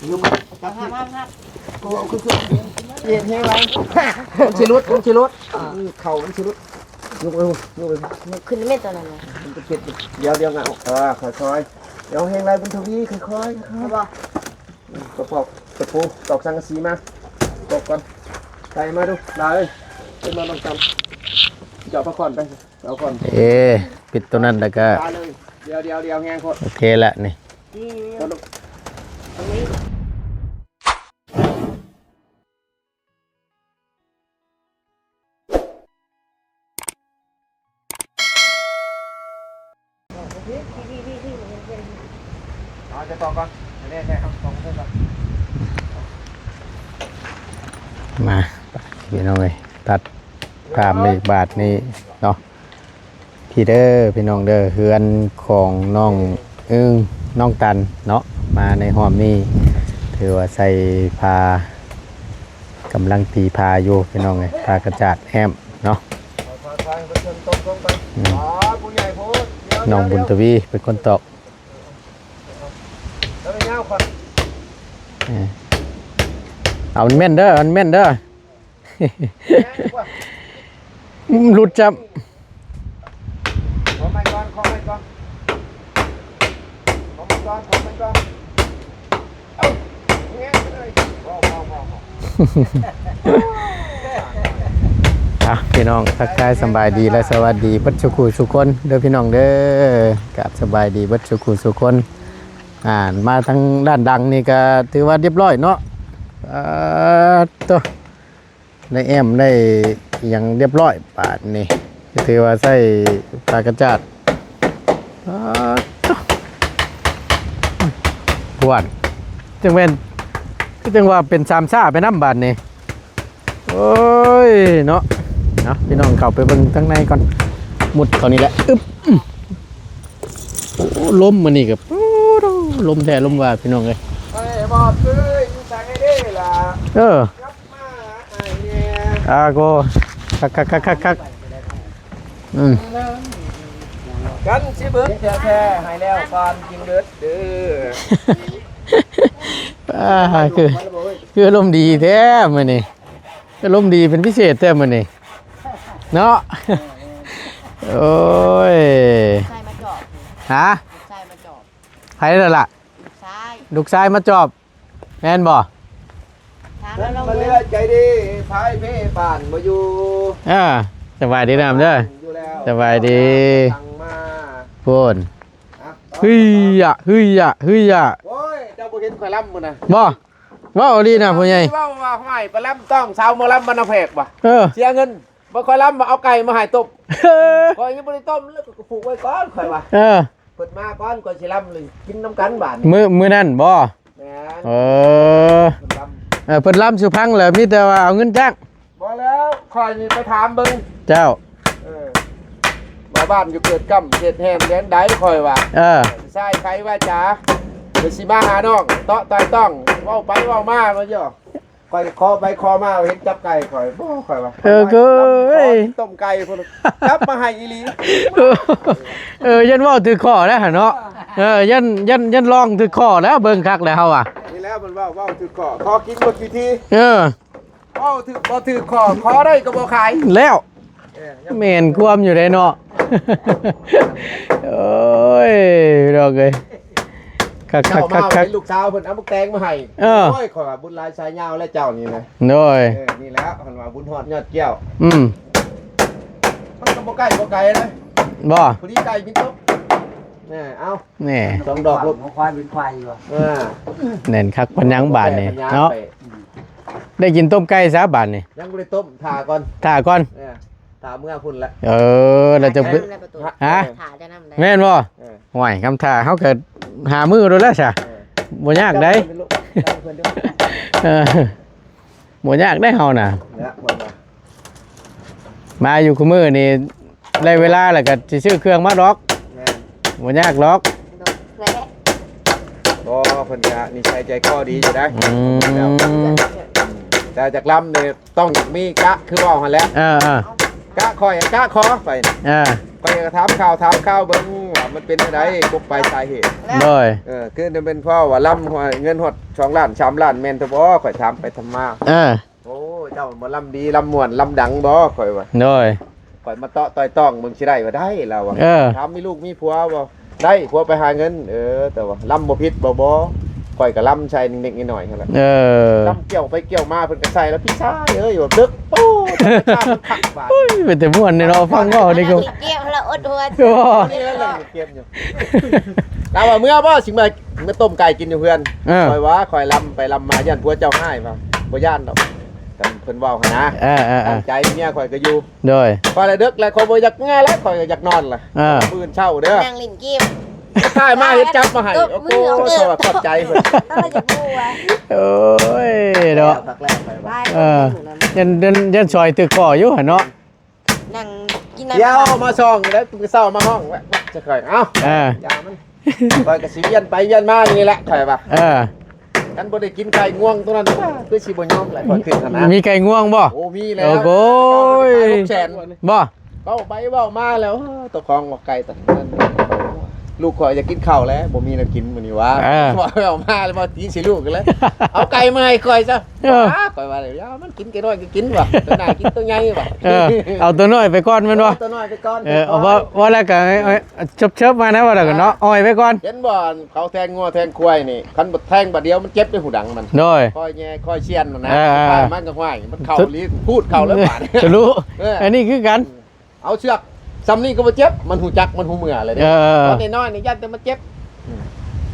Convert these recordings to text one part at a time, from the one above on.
อยู่มาจับครับกูเอาขึ้นเย็นให้ไว้ชิลุดเข่าชิลุดยกไปขึ้นไม่ตอนนั้นนะมันจะเก็บเดี๋ยวเงาค่อยๆเดี๋ยวแห้งไรบนทวีค่อยๆประกอบตะปูตอกสังกะสีมาตอกก่อนใส่มาดูได้เลยเป็นมาลองจำเจาะพระคอนไปเอาก่อนปิดตัวนั้นแล้วก็เดี๋ยวแห้งโคตรโอเคละนี่จะต่อก่อนแน่ๆครับต่อเพิ่มก่อนมาพี่น้องเลยตัดภาพในบาทนี้เนาะพี่เด้อพี่น้องเด้อเฮือนของน้องน้องตันเนาะมาในห้อมนี้ถือว่าใส่พากำลังตีพาอยู่พี่น้องเลยพากระจาดแอมเนาะน้องบุญทวีเป็นคนตอกเอามันแม่นเด้อหลุดจับขอไม่ก่อนเอาเงี้ยเลยพี่น้องทักทายสบายดีและสวัสดีบัดชุกุสุคนเด้อพี่น้องเด้อกราบสบายดีบัดชุกุสุคนมาทางด้านดังนี่ก็ถือว่าเรียบร้อยเนาะตัวในแอมได้ยังเรียบร้อยปาดนี่ถือว่าใส่ปลากระจัดปวดจังว่าเป็นสามชาไปน้ำบาดนี่โอ้ยเนาะพี่น้องเข้าไปเบิ่งข้างในก่อนมุดเขานี่แหละอึ๊บล้มมันนี่กับล้มแท้ล้มว่าพี่น้องเลยบอกคืออยู่ใส่ให้ได้ล่ะรับมาไอ้เนี่ยโก้คักกันสิเบิดแท้ให้แล้วก่อนกินเบิดเด้อคือลมดีแท้มื้อนี้ก็ลมดีเป็นพิเศษแท้มื้อนี้เนาะโอ้ยใช่มาจอบฮะใช่มาจอบใครแล้วล่ะลูกชายมาจอบแม่นบ่มาเลือใจดีพายเพ่ป่านมาอยู่สบายดีนะเด้อสบายดีพูนเฮ้ยโอ้ยเจ้าบ่เห็นข่อยลำมื้อน่ะบ่ว้าวดีนะพ่อใหญ่ว้าวว่าข่อยไปลำต้องสาวมาลำบรรณเพกบ่เสียเงินบ่ข่อยลำมาเอาไก่มาให้ตบข่อยยังบ่ได้ต้มแล้วก็ผูกไว้ก่อนข่อยว่าเปิดมาก่อนก่อนสิลำเลยกินน้ำกันบาดมื้อนั้นบ่เพิ่นลำสุพังแล้วมีแต่ว่าเอาเงินจ้างบ่แล้วข่อยนี่ไปถามเบิ่งเจ้ามาบ้านอยู่เกิดกำเขตแห่งแดนใดข่อยว่าใช่ใครว่าจ๋าเดี๋ยวสิมาหาน้องเตาะต่อยต้องเว้าไปเว้ามาบ่ย่อข่อยคอไปคอมาเห็นจับไก่ข่อยบ่ข่อยว่าก็ต้มไก่พุ่นจับมาให้อีหลียันเว้าถือข้อแล้วเนาะยันลองถือข้อแล้วเบิ่งคักแล้วเฮานี่แล้วเพิ่นเว้าถือข้อกินบ่กี่ทีเว้าถือบ่ถือข้อได้ก็บ่ขายแล้วแม่นความอยู่ได้เนาะโอ้ยดอกเอ้ยคักลูกสาวเพิ่นเอาบักแตงมาให้โอ้ยข่อยว่าบุญหลายสายยาวและเจ้านี่นะโอ้ยนี่แล้วเพิ่นว่าบุญฮอดยอดแก้วมันก็บ่ไกลนะบ่ผู้ดีไก่บินตกเอา2ดอกลูกควายบินควายอยู่แน่นคักปัญญังบาดนี่เนาะได้กินต้มไก่ซะบาดนี่ยังบ่ได้ต้มถ่าก่อนถ่าเมื่อพุ่นละเราจะฮะแม่นบ่ห่วยคำถ่าเขาเกิดหามือโดนแล้วใช่บ่ยากได้บ่ยากได้เฮาน่ะมาอยู่คุมือนี่ได้เวลาแล้วก็สิซื้อเครื่องมาดอกบ่ยากหรอกบ่เพิ่นก็นิสัยใจคอดีอยู่ได้แต่จากลำเนี่ยต้องมีกะคือว่าหั่นแหละ กะคอยกะคอไป ไปถามข่าวเบิ่งว่ามันเป็นอะไรกบไปสาเหตุ โดย คือจะเป็นพ่อว่าล่ำเงินหด2 ล้าน3 ล้านแม่นตะบ่ข่อยถามไปทำมาโอ้เจ้าบ่ล่ำดีล่ำม่วนล่ำดังบ่ข่อยว่า โดย ข่อยมาเตาะต่อยต้องมึงสิได้บ่ได้แล้วว่าถามมีลูกมีผัวบ่ได้ผัวไปหาเงินแต่ว่าล่ำบ่ผิดบ่ข่อยก็ล่ำใช้นิดๆหน่อยๆนั่นแหละล่ำเกี่ยวไปเกี่ยวมาเพิ่นก็ใส่แล้วพี่ชายอยู่ดึกโอ้ธรรมชาติคักบาด เป็นแต่ม่วนเนาะฟังเว้านี่ก็ เกี่ยวแล้วอดหัว นี่แหละเก็บอยู่แล้วว่าเมื่อบ่สิมาต้มไก่กินอยู่เพื่อนข่อยว่าข่อยลำไปลำมาย่านผัวเจ้าให้ป่ะบ่ย่านดอกกันเพิ่นเว้าหั่นนะตั้งใจเมียข่อยก็อยู่ โดย ข่อยละดึกแล้วข่อยบ่อยากง่ายแล้วข่อยก็อยากนอนล่ะมื้อเช้าเด้อ นั่งลิ้นเกม ใช่มาเฮ็ดจับมาให้โอ้โหสวัสดีขอบใจเพิ่น อะไรจะพูดวะ โอ้ยเนาะ ตักแรกไปว่า ยันซอยตึกก่ออยู่หั่นเนาะ นั่งกินน้ำ เดี๋ยวมาช่องแล้วมื้อเช้ามาห้องแวะจะข่อยเอ้า อย่ามันข่อยก็สิเวียนไปเวียนมาอย่างนี้แหละข่อยว่ากันบ่ได้กินไก่ง่วงตรงนั้นคือสิบ่ยอมแหละข่อยขึ้นหั่นนะ มีไก่ง่วงบ่ โอ้มีแล้ว โอ้ย แสน บ่ เบ้าไปเบ้ามาแล้วตัวคองบอกไก่ตัดนั้นลูกข่อยจะกินข้าวแล้วบ่มีน้ำกินมื้อนี้วะบอกเอามาแล้วบ่ตีสิลูกกันแล้วเอาไก่มาให้ข่อยซะข่อยว่าเดี๋ยวมันกินไก่น้อยก็กินว่ะตัวหน้ากินตัวใหญ่ว่ะ เอาตัวน้อยไปก่อนแม่นบ่ ตัวน้อยไปก่อน เอาว่าแล้วก็เชิบมานะว่าแล้วก็เนาะอ้อยไปก่อน เห็นบ่เขาแทงงัวแทงควายนี่คันบ่แทงบัดเดียวมันเจ็บในหูดังมัน โดย ค่อยแย่ค่อยเชียนมันนะมันก็ห้วยมันเข้าลิ้นพูดเข้าแล้วบาด จะรู้อันนี้คือกัน เอาเชือกซ้ำนี่ก็บ่เจ็บมันหูจักมันหูเมื่อเลยเนี่ยตอนน้อยๆนี่ยันแต่มันเจ็บ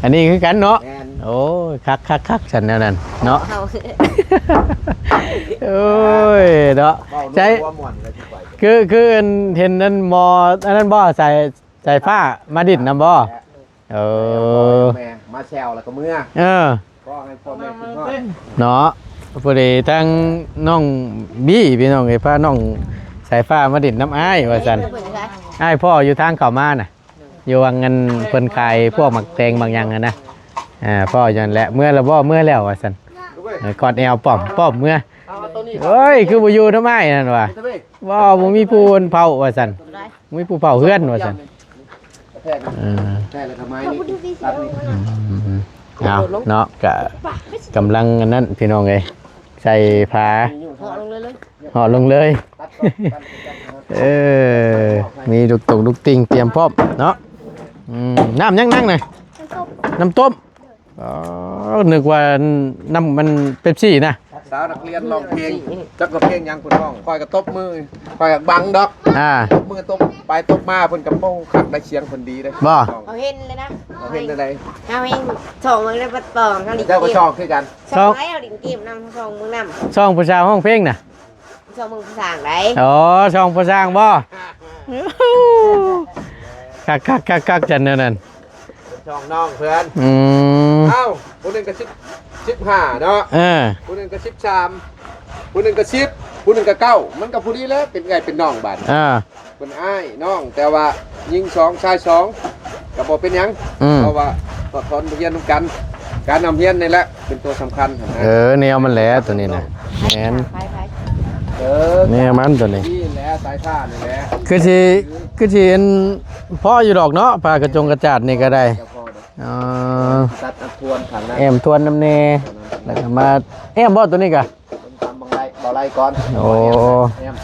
อันนี้คือกันเนาะ แม่น โอ้ยคักฉันแนวนั้นเนาะ เอา โอ้ยเนาะใช่คือเห็นนั่นมออันนั้นบ่ใส่ฟ้ามาดิดนำบ่แม่มาแซวแล้วก็เมื่อก็ให้พ่อแม่กินฮอด เนาะพอดีทั้งน้องบี้พี่น้องไอ้พาน้องสายฟ้ามาดิดน้ำอ้ายว่าซั่นอ้ายพ่ออยู่ทางเข้ามาน่ะอยู่วังเงินเพิ่นขายพวกหมักแตงบางอย่างนะพ่ออยู่นั่นแหละเมื่อแล้วบ่เมื่อแล้วว่าซั่นกอดแอวป้อมเมื่อเอ้ยคือบ่อยู่ทำไมนั่นว่ะบ่มีผู้เผาว่าซั่นมีผู้เผาเฮือนว่าซั่น แท้แล้วทำไมนี่ตัดนี่ เอาเนาะก็กำลังอันนั้นพี่น้องเอ้ยใส่ผ้า ห่อลงเลย ห่อลงเลยมีลูกตุกลูกติงเตรียมพร้อมเนาะน้ำยังนั่งหน่อยน้ำต้มนึกว่าน้ำมันเป๊ปซี่นะ สาวนักเรียนร้องเพลงจักก็เพลงยังคุณน้องคอยกระตบมือคอยบังดอกตบมือตบไปตบมาเพิ่นกับโป้ขักได้เสียงคนดีเลย บ่ เอาเห็นเลยนะ เห็นอะไร เอาเห็นส่งมึงได้ปัดปองเขาลิ้น เจ้าก็ เก ช ม อบคือกัน ส่งให้เอาลิ้นเกมนำส่งมึงนำ ช่องผู้ชายห้องเพลงน่ะ ส่งมึงภาษาไหน อ๋อช่องผู้สร้างบ่คักจันนั่น ช่องน้องเพื่อน เอ้าผู้นึงก็15เนาะผู้นึงก็13ผู้นึงก็10ผู้นึงก็9มันก็ผู้นี้แล้วเป็นไงเป็นน้องบาดเป็นอ้ายน้องแต่ว่ายิง2ชาย2ก็บ่เป็นหยังเพราะว่าตอดทนเรียนนำกันการนำเรียนนี่แหละเป็นตัวสำคัญนะ แนวมันแหละตัวนี้นะแอน ไป แนวมันตัวนี้ นี่แหละสายท่านี่แหละ คือสิพ่ออยู่ดอกเนาะปลากระจงกระจาดนี่ก็ได้ เจ้าพ่อเด้ อ๋อ ตัดทวนขังนะ แอมทวนน้ำเนแล้วก็มาแอมบ่ตัวนี้กะ ทำบางไรบ่ไรก่อน โอ้ แอม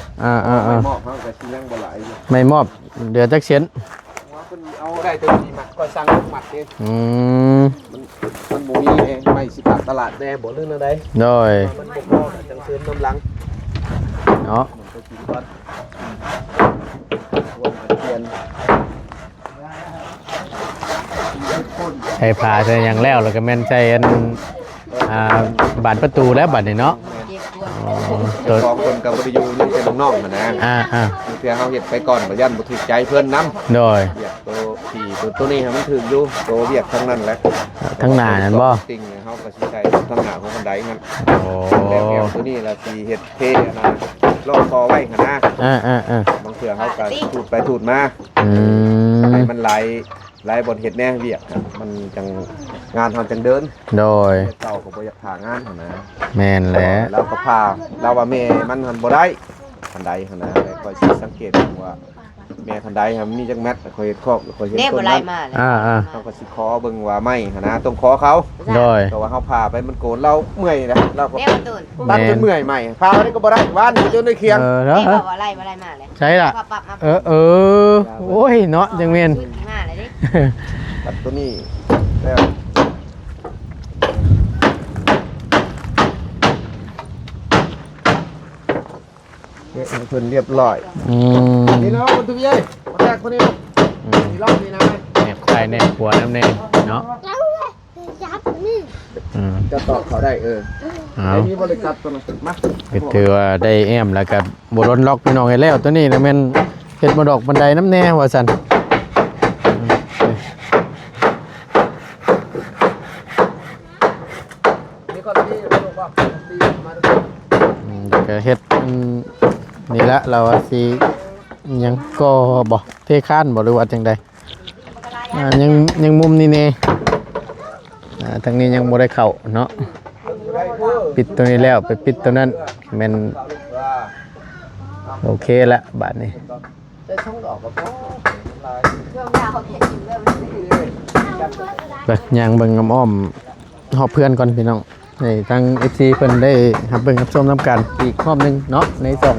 ไม่ มอบเขาก็สิยังบ่ไหลอยู่ ไม่มอบเดือจักเสียน ว่าเพิ่นเอาได้ตัวนี้มาก็สั่งลูกหมัดเอง มันหมูนี่เองไม่สิบาทตลาดแน่บ่เรื่องอะไร โดย มันบ่พอจังเสริมน้ำหลัง เนาะ มันก็กินก่อนรวมกันเปลี่ยน ใช้ผ้าใช้หยังแล้วแล้วก็แม่นใช้อันบานประตูแล้วบัดนี้เนาะ เจ้าของคนกับบริยูนี่เป็นน้องๆนะเพื่อเขาเห็ดไปก่อนบ่ยันบ่ถูกใจเพื่อนน้ำ โดย เบียดตัวนี้มันถึงอยู่ตัวเบียดทั้งนั้นแหละ ทั้งหน้านั่นบ่ ติ่งเขาก็สิใช้ทั้งหน้าของคนใดมัน โอ้ แล้วแก้วตัวนี้ละสีเห็ดเท่นะล่อคอไว้ขนาดบางเถื่อเขาก็ถูดไปถูดมาให้มันไหลบนเห็ดแน่เบียดมันจังงานทำจังเดิน โดย เจ้าก็บ่อยากผ่างานหั่นนะ แม่นแหละ เราก็ผ่าเราว่าแม่มันหันบ่ได้ คันใดขนาดแล้วคอยสิสังเกตว่าแม่คันใดครับมีจักแมทคอยเฮ็ดคอกคอยเห็น เด้ ต้ บ่ น ไล่ นั้น มาเลย เขาก็สิขอเบิ่งว่าไม่ขนาดต้องขอเขา โดย แต่ว่าเขาพาไปมันโกนเราเมื่อยนะเราก็ เด้บ่ตูน ตัดจนเมื่อยใหม่พาไปนี่ก็บ่ได้ว่านอยู่จนได้เคียง แล้ว เด้บ่ไล่มาเลย ใช่ล่ะ ปรับมา โอ้ยเนาะจังเวียน มาเลยดิ ตัดตัวนี้แล้วเฮ็ดให้เพิ่นเรียบร้อย อืม นี่เนาะคนทุกเย้มาแทกคนนี้นี่รอบนี้นะ แนบใครแนบหัวน้ำแน่เนาะอืม จะตอบเขาได้เอา ไอ้นี่บริการตัวนั้นมา ก็ถือว่าได้แอมแล้วก็บ่ล้นล็อกพี่น้องให้แล้วตัวนี้นะแม่นเฮ็ดบ่ดอกบันไดน้ำแน่ว่าซั่น นี่ก่อนที่จะลงว่าตีมาดู ก็เฮ็ดนี่ละเราว่าสิหยังก็บ่เทคานบ่หรือว่าจังใดยังมุมนี่แน่ทางนี้ยังบ่ได้เข้าเนาะปิดตัวนี้แล้วไปปิดตัวนั้นแม่นโอเคละบาดนี้ ได้ช่องดอกกับพ่อ เรื่องยาวเห็นอยู่เรื่อง เบิ่งย่างเบิ่งอ้อมๆฮอบเพื่อนก่อนพี่น้องให้ทาง FC เพิ่นได้รับเบิ่งรับชมนํกันอีกรอบหนึงเนาะในช่อง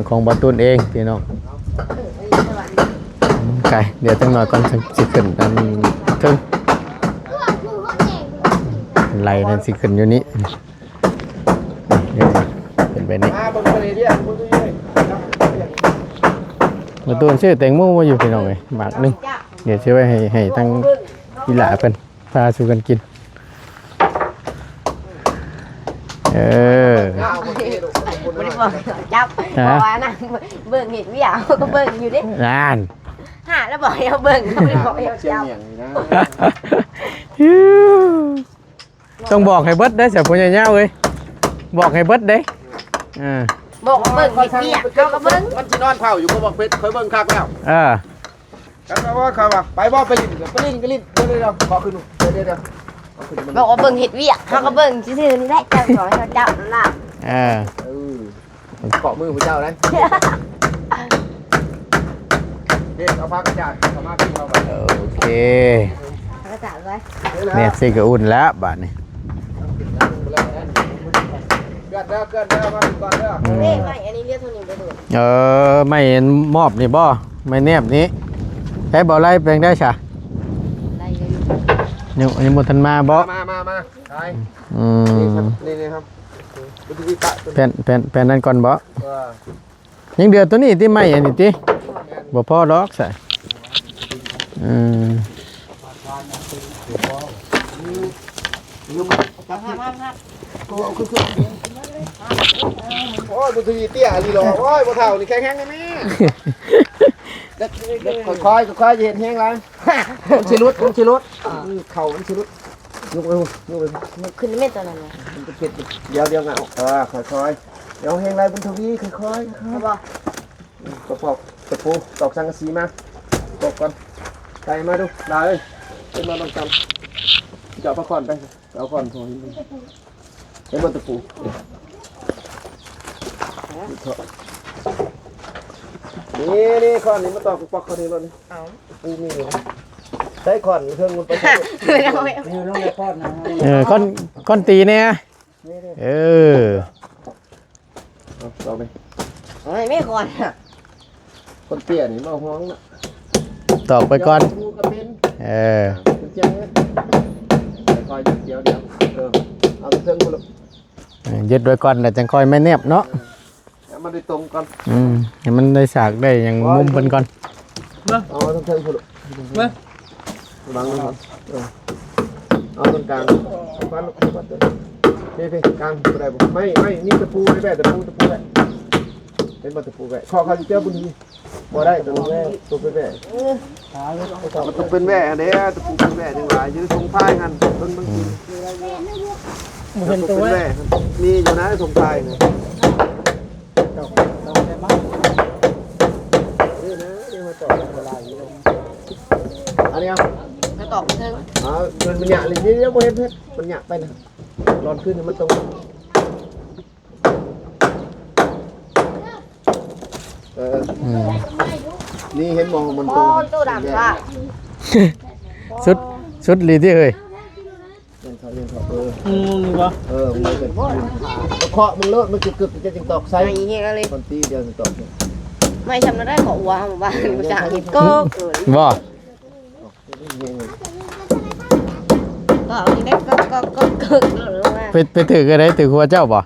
ของบ่ตูนเองพี่น้องไกลเดี๋ยวจังหน่อยก่อนสิขึ้นอันถึงไหลนั่นสิขึ้นอยู่นี้เป็นไปนี่ มาเบิ่งทะเลเดียวมึงดูเลย บ่ตูนชื่อแตงโมมาอยู่พี่น้องเอ้ยหมากหนึงเดี๋ยวสิไว้ให้ทางอีหลาเพิ่นพาสู่กันกินบ่ได้บอกจับบอกว่านั่งเบิ่งเห็นวิวก็เบิ่งอยู่ดิ นั่น หาแล้วบอกให้เอาเบิ่งเขาไม่ได้บอกให้เอา เชียง จับ เหนียงนี่นะ ต้องบอกให้เบิดได้อเสียผู้ใหญ่ๆเอ้ยบอกให้เบิดเด้อ่า บอกว่าเบิ่งเห็นวิวเขาก็เบิ่ง มันสินอนเผาอยู่บ่บอกเพชรเคยเบิ่งคักแล้ว กันว่าเขาว่าไปบ่ไปลิ้นก็ลิ้นเดี๋ยวขอขึ้นเดี๋ยวเอาขึ้นมัน บอกว่าเบิ่งเห็นวิวเขาก็เบิ่งซื่อๆนี่แหละจับบอกให้เขาจับนั่นล่ะ เกาะมือพระเจ้าได้เด็กเอาผ้ากระจาดเอามาขึ้นมาไว้ โอเค เขาก็จับไว้ เนี่ยสิก็อุ่นแล้วบาดนี้ เกิดเด้อมาก่อนเด้อ เฮ้ยไม่อันนี้เรียกทุนนี้ไปดู ไม่เห็นมอบนี่บ่ไม่แนบนี้ใช้บ่อไล่แปลงได้ฉะ ได้อยู่ ยังบ่ทันมาบ่ มาไป อื นี่ครับ แผ่นนั้นก่อนบ่ยังเดือดตัวนี้ที่ไม่อันนี้ติบ่พอดอกใส่อืม โอ้ยบุตรีเตี้ยลีรอโอ้ยบุเท่านี่แข็งๆได้ไหมค่อยๆจะเห็นแห้งแล้วมันชิลุดเข่ามันชิลุดยกไปขึ้นไม่ตัวนั้นเลย มันจะเก็ดเดี๋ยวเงาค่อยๆเดี๋ยวแห้งไรบุญทวีค่อยๆ เขาบอก กระปอกตะปูตอกสังกะสีมาตอกก่อนใส่มาดูได้เลยเป็นมาต้องจำจะเอาผ้าคอนไปเอาคอนโถหินเป็นบนตะปูนี่คอนนี่มาตอกปอกคอนนี่รถนี่นี่ใช้คอนเครื่องมันไปอยู่ตรงไหนคอนนะ ก้อนตีเนี่ยเอาไป ไม่ก่อน คนเตี้ยนี่มาห้องนะ ตอกไปก่อนเจียงเนี่ยคอยเดี๋ยวเอาเครื่องมัน ยึดไว้ก่อนแล้วจังค่อยไม่แนบเนาะ มันได้ตรงก่อน ให้มันได้ฉากได้อย่างมุมเพิ่นก่อน เอาตรงเครื่องพุ่นบังก่อนเอาตรงกลางฟันนี่กลางบ่ได้บ่ไม่นี่ตะปูได้แบบตะปูได้เป็นตะปูได้ข้อเขาจะเจอบุญนี้บ่ได้ตะปูแม่ตัวเป็นแม่มันต้องเป็นแม่เด้อตะปูเป็นแม่จังหวะยืนทรงพายกันเบิ่งบางทีเป็นตัวแม่มีอยู่นะทรงพายนะอันนี้ จะตอกเทิง มันหยาเลยเดี๋ยวบ่เห็นเพชรมันหยาไปนะร้อนขึ้นมันตรง นี่เห็นมองมัน โอ้ตู้ดำค่ะ สุดลีที่เอ้ย เรียนเขามันจะเคาะมันเลอะมันกึกจะจึงตอกไซ ไอ้เหี้ยอะไร คนตีเดียวจึงตอก ไม่ทำได้ขอหัวหมู่บ้านกูจะเห็นก็เกิด บ่ ก็เอาที่ได้ก็เกิดเลยว่า ไปถือก็ได้ถือหัวเจ้าบ่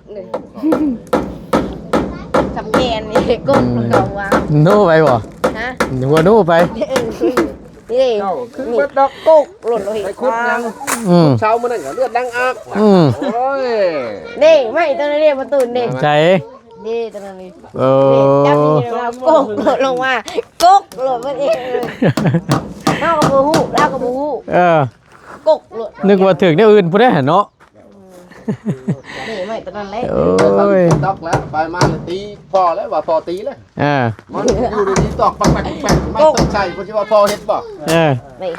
สำเนียงนี่ก็เราว่า โน่ไปบ่ ฮะ หัวโน่ไป นี่ คือเบิดดอก กุกหล่นเลย ไปคุดยัง เช้ามันนั่นก็เลือดดังอักโอ้ย นี่ไม่ตอนนี้ประตูนี่ ใจ นี่ตอนนี้ โอ้ จับนี่เรากุกหล่นลงมากุกหล่นมันเองเลยเล่ากับบูฮูเล่ากับบูฮู กุกหล่น นึกว่าถึงได้อื่นผู้ได้เนาะ นี่ไม่ตอนนั้นเลย โอ้ย ตอกแล้วไปมาตีพอแล้วว่าพอตีแล้ว อ่า มันอยู่ในนี้ตอกปักไม่ต้องใช่เพราะว่าพอเฮ็ดบ่ นี่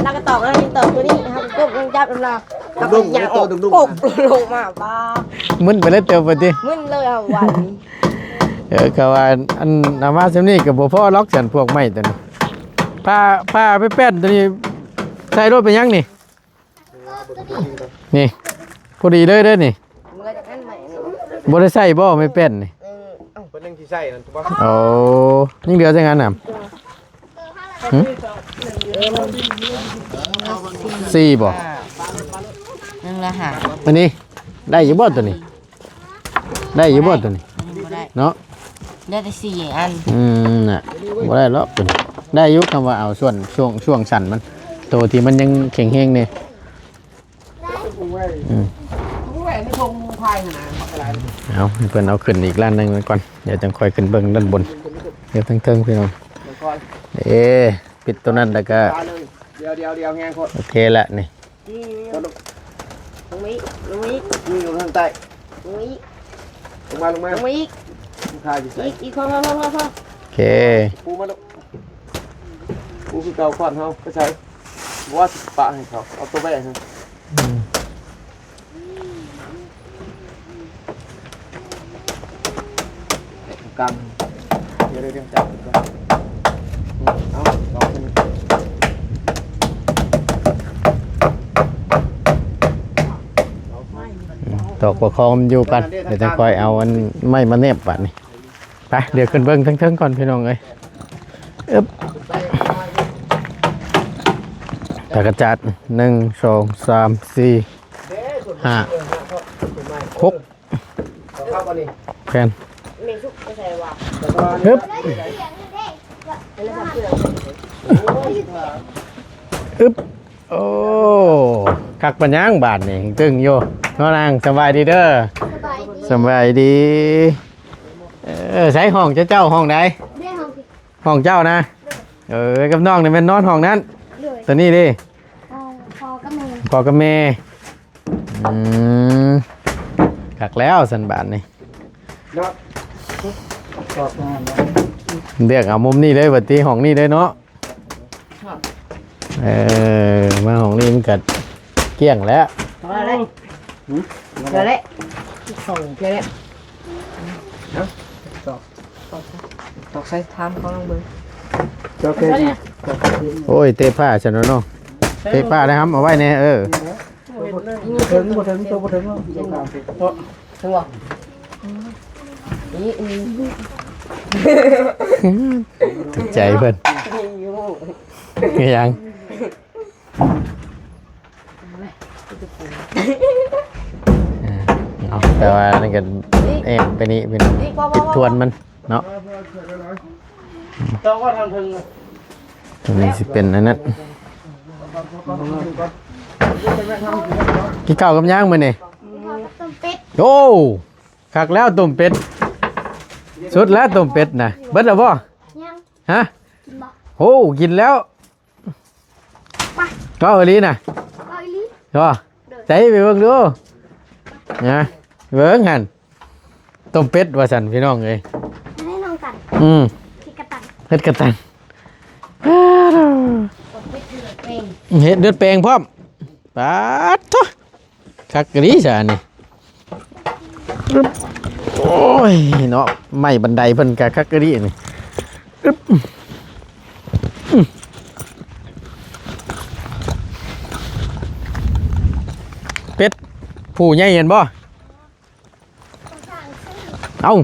ถ้าก็ตอกแล้วนี่ตอกตัวนี้นะครับกุกยังจับลงมาแล้วก็ยางออกกุกลงมาบ้า มึนไปเลยเตียวไปติ มึนเลยอ่ะวัน ก็ว่าอันนามาซิมนี่ก็บ่พอล็อกฉันพวกไม้ตัวนี้ผ้าไปแป้นตัวนี้ใส่รถไปยังนี่นี่พอดีเลยเด้อนี่ มึงก็จะขั้นใหม่ บ่ได้ใส่บ่ไม่แป้นนี่ เพิ่นยังสิใส่นั่นถูกป่ะ โอ้ยังเหลือจังงั้นน่ะสี่บ่ นั่นแหละหา อันนี้ได้อยู่บ่ตัวนี้ได้อยู่บ่ตัวนี้ บ่ได้ เนาะ ได้แต่สี่อัน น่ะบ่ได้หรอกตัวนี้ได้อยู่คำว่าเอาช่วงสั่นมันตัวที่มันยังแข็งแรงนี่ แหวนนี่คงพายขนาดอะไร เอาให้เพิ่นเอาขึ้นอีกล้านหนึงไว้ก่อนเดี๋ยวจังค่อยขึ้นเบิ่งด้านบนเดี๋ยวทั้งๆพี่น้องปิดตัวนั้นแล้วก็ เดี๋ยวแห้งโคตร โอเคละนี่ ลงมาอีกลงมาอีก นี่อยู่ทางใต้ ลงมาอีก ลงมา ลงมาอีก พายอยู่ใส่ อีกพอ โอเค ปูมาลูกปูคือเก่าก่อนเฮาก็ใช้ว่าสิปะให้เขาเอาตัวแบกฮะกำเดี๋ยวจับก่อนเอาลองเป็น ตอกประคองมันอยู่กันเดี๋ยวจะคอยเอาอันไม่มาเน็บบัดนี่ไปเดี๋ยวขึ้นเบิ้งทั้งๆก่อนพี่น้องเอ้ยอึ๊บตากระจัด1 2 3 4 5 6 เข้ากันนี่ แผ่น มีชุกก็ใส่ว่า อึ๊บอึ๊บโอ้คักปัญญังบาทนี่ตึงอยู่น้องนางสบายดีเด้อสบายดีใช้ห้องเจ้าห้องไหนห้องเจ้านะกับน้องนี่เป็นนอนห้องนั้นตัวนี้ดิพอกับแม่คักแล้วสันบาทนี่เรียกเอามุมนี้เลยบัดนี้ห้องนี้เลยเนาะมาห้องนี้มันกัดเกลี้ยงแล้ว มาเลยเดี๋ยวเลยส่งเดี๋ยวเลย ตอกใส่ ทำเขาลงมือ โอเค โอ้ยเตะผ้าฉันเนาะเตะผ้านะครับเอาไว้เนี่ยถึงบ่ถึงตัวบ่ถึงเนาะ ถึงบ่นี่ ถูกใจเพิ่นยังเอาแต่ว่านั่นก็ไปนี่เป็นปิดทวนมันเนาะ ต้องก็ทำถึง ตรงนี้สิเป็นอันนั้นกี่เก่ากับย่างมื้อนี่โอ้คักแล้วต้มเป็ดสุดแล้วต้มเป็ดนะเบิดแล้วบ่ฮะโอ้กินแล้วก็อีหลีน่ะก็ใจไปเบิ่งดูนะเบิ่งหั่นต้มเป็ดว่าซั่นพี่น้องเอ้ย ให้น้องกัน อืม ที่กระตัน เฮ็ดกระตันเฮ็ดเดือดแปลงพร้อมปาดโถ่คักกะลีซะนี่โอ้ยเนาะไม้บันไดเพิ่นก็คักกะลีนี่ อึ๊บเป็ดผู้ใหญ่เห็นบ่เอ้า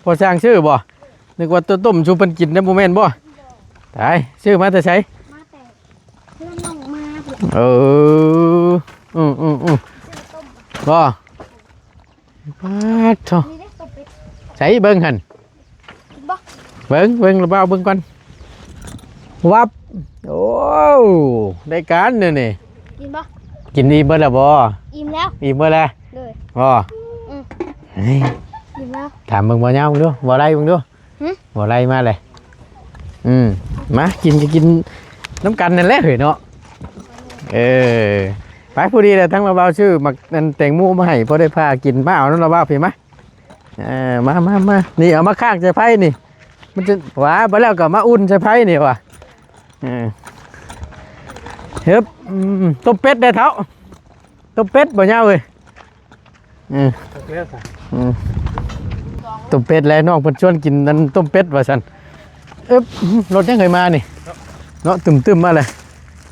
พอสร้างชื่อบ่นึกว่าตัวต้มชูเพิ่นกินได้บ่แม่นบ่ตายชื่อมาแต่ไส มาแต่เพื่อนน้องมา เออบ่ปาดโถ นี่ได้ตบเป็ด ใส่เบิ่งหั่น บ่ เบิ่งระเบ้าเบิ่งก่อนวับโอ้ได้การเนี่ยนี่ กินบ่ กินดีเบิดแล้วบ่ อิ่มแล้ว อีกเบิดแล้ว เลย บ่ อืม เฮ้ย อิ่มแล้ว ถามเบิ่งบ่ยาวเบิ่งดูบ่ไล่เบิ่งดู หึ บ่ไล่มาเลยมากินก็กินน้ำกันนั่นแหละเฮ้ยเนาะไปผู้ดีเลยทั้งระเบ้าชื่อมักนั่นแตงโมมาให้พอได้พากินมาเอาน้ำระเบ้าพี่มามานี่เอามาข้างใจไผ่นี่มันจะหวาไปแล้วก็มาอุ่นใจไผ่นี่ว่ะเฮ้ยต้มเป็ดได้เท่าต้มเป็ดบ่ยาวเลยต้มเป็ดแล้วน้องเพิ่นชวนกินนั่นต้มเป็ดว่าซั่นรถยังเคยมานี่เนาะตึมๆมาเลย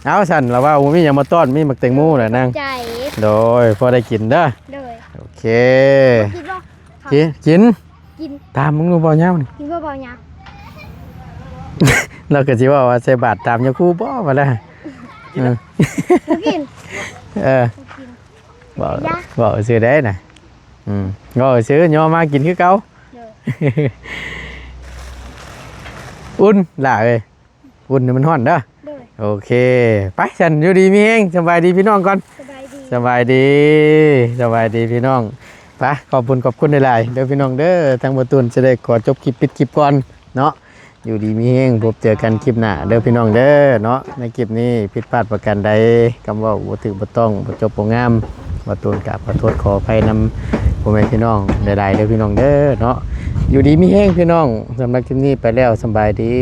เอาซั่นแล้วว่าบ่มีหยังมาต้อนมีหมักแตงโมแหละนาง ใจ โดยพอได้กินเด้อ เลย โอเค กินบ่ กิน กิน ตามมึงดูบ่ยาวนี่ กินบ่เบาหยัง เราก็สิว่าใส่บาตรตามยาคูบ่ว่าแล้ว บ่กิน บอกซื้อได้น่ะก็ซื้อย่อมากินคือเก่า เลย อุ่นล่ะเอ้ยอุ่นนี่มันฮ้อนเด้อ เลย โอเคไปฉันอยู่ดีมีแฮงสบายดีพี่น้องก่อน สบายดี สบายดีพี่น้องไปขอบคุณหลายๆเด้อพี่น้องเด้อทางบ่ตูนจะได้ขอจบคลิปปิดคลิปก่อนเนาะอยู่ดีมีแฮงพบเจอกันคลิปหน้าเด้อพี่น้องเด้อเนาะในคลิปนี้ผิดพลาดประการใดคำว่าบ่ถูกบ่ต้องบ่จบบ่งามบ่ตูนกราบขอโทษขออภัยนำพ่อแม่พี่น้องหลายๆเด้อพี่น้องเด้อเนาะอยู่ดีมีแฮงพี่น้องสำหรับคลิปนี้ไปแล้วสบายดี